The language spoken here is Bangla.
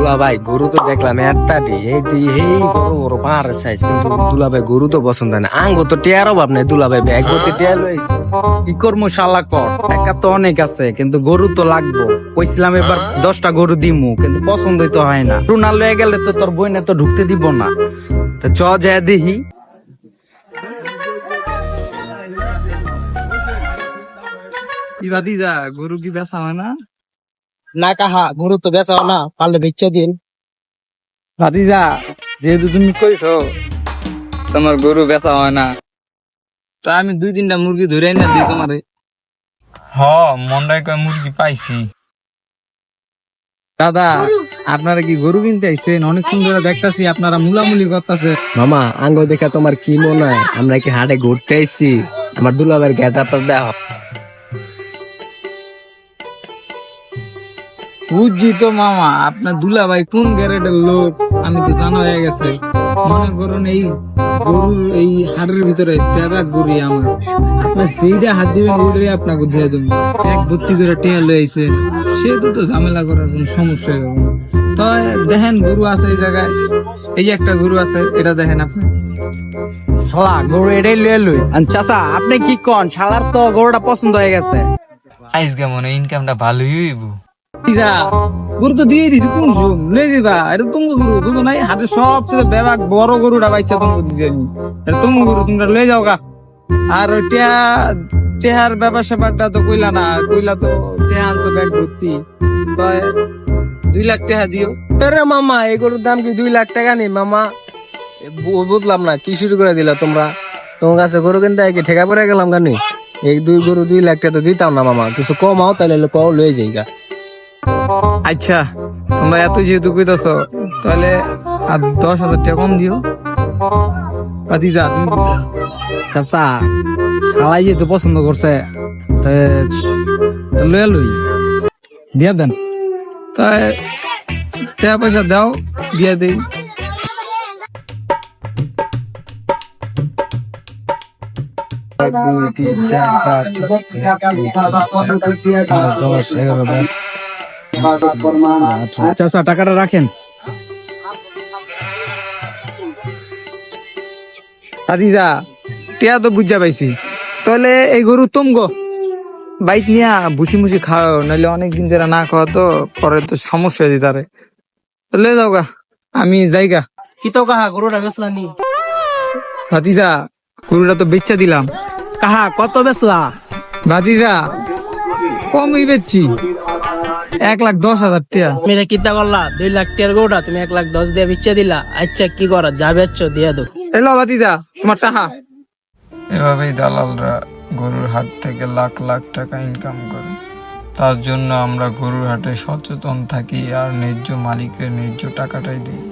দুলাভাই গরু তো দেখলাম এই বড় বড় পাহাড়ের সাইজ, কিন্তু দুলাভাই গরু তো পছন্দ হয় না। আঙ্গো তো টিয়ার অভাব নাই, দুলাভাই ব্যাগ ভর্তি টিয়ার রয়েছে। কি করবো শালা কর, টাকা তো অনেক আছে কিন্তু গরু তো লাগবো। কইছিলাম এবার 10টা গরু দিমু, কিন্তু পছন্দই তো হয় না। রুনা লয়ে গেলে তো তোর বইনে তো ঢুকতে দিব না। তো চ যায় দেখি। কি বাদি যা, গরু কি বেচা হয় না? না কাহা, গরু তো বেচাও না, পারলে বেচা দিন। ভাতিজা, যেহেতু তুমি কইছো তোমার গরু বেচা হয় না, তা আমি 2-3টা মুরগি ধরে না দিই তোমারে। মন্ডায় কয় মুরগি পাইছি। দাদা, আপনারা কি গরু কিনতে আইছেন? অনেকক্ষণ ধরে দেখতাছি আপনারা মুলামুলি করতেছে। মামা আঙ্গো দেখা তোমার কি মনে হয় আমরা কি হাটে ঘুরতে আইছি? আমার দুলাভাইয়ের গেট আপনার দেখো। বুঝছি তো মামা, আপনার দুলাভাই কোন গ্যারেটের লোক আমি তো জানা হয়ে গেছে। মনে করুন এই গরুর এই হাড়ের ভিতরে তেরা গরু আমার, আপনার যেইটা হাত দিবেন ওইটাই আপনাকে দিয়ে দেবেন। এক ভর্তি করে টেয়া লয়ে আইছেন, সেহেতু তো ঝামেলা করার কোন সমস্যা হবে না। তো দেখেন গরু আছে এই জায়গায়, এই একটা গরু আছে, এটা দেখেন আপনি। শালা গরু এটাই লয়ে লই। চাচা আপনি কি কন, শালার তো গরুটা পছন্দ হয়ে গেছে। আজকে মনে ইনকামটা ভালোই হইব। যা, গরু তো দিয়ে দিছি, কোন শুন লয়ে দিবা। এটা তুমি গরু বুঝো নাই, হাতে সবচেয়ে ব্যাপক বড় গরুটা বাইচ্ছা তোমাকে দিছি আমি। এটা তুমি গরু, তোমরা লয়ে যাও গা। আর ওইটা টেহার ব্যাপার স্যাপারটা তো কইলা না, কইলা তো টেহা আনছো ব্যাগ ভর্তি, তো 2 লাখ টাকা দিও। আরে মামা এই গরুর দাম কি 2 লাখ টাকা নেই মামা? বুঝলাম না কি শুরু করে দিলা তোমরা। তোমার কাছে গরু কিনতে কি ঠেকা পড়ে গেলাম গানি? এই গরু 2 লাখ টাকা তো দিতাম না মামা, কিছু কমাও তাহলে কও লয়ে যাই গা। আচ্ছা, তোমরা এত যেহেতু কইতাছো, তাহলে আর 10,000 টাকা কম দিও। পাতি যা তুমি। চাচা শালাই যেহেতু পছন্দ করছে, তো লয়ে লই দিয়া দেন। তাই টাকা পয়সা দাও, দিয়া দেই। এক, দুই, তিন, চার, পাঁচ, ছয়, 10, 11, 12। চাচা টাকাটা রাখেন। আদিজা, টিয়া তো বুঝা পাইছি, তাহলে এই গরু তুমগো বাইক নিয়া ভুসি মুসি খাও, নাহলে অনেকদিন ধরে না খাওয়া তো পরে তো সমস্যা হয়ে যেতে। তাহলে যাও গা, আমি যাইগা। কি তো কাহা গরুটা বেচলা নি? ভাতিজা, গরুটা তো বেচা দিলাম। কাহা কত বেচলা? ভাতিজা, কমই বেচছি, 1,10,000 টাকা। তুমি এটা কিতা করলা? 2 লাখ টাকার গরুটা তুমি 1,10,000 দিয়ে বেচা দিলা। আচ্ছা কি করা, যা বেচছো দিয়ে দাও। এলো ভাতিজা, তোমার টাকা। এভাবেই দালালরা গরুর হাট থেকে লাখ লাখ টাকা ইনকাম করে। তার জন্য আমরা গরুর হাটে সচেতন থাকি আর ন্যায্য মালিকের ন্যায্য টাকাটাই দিই।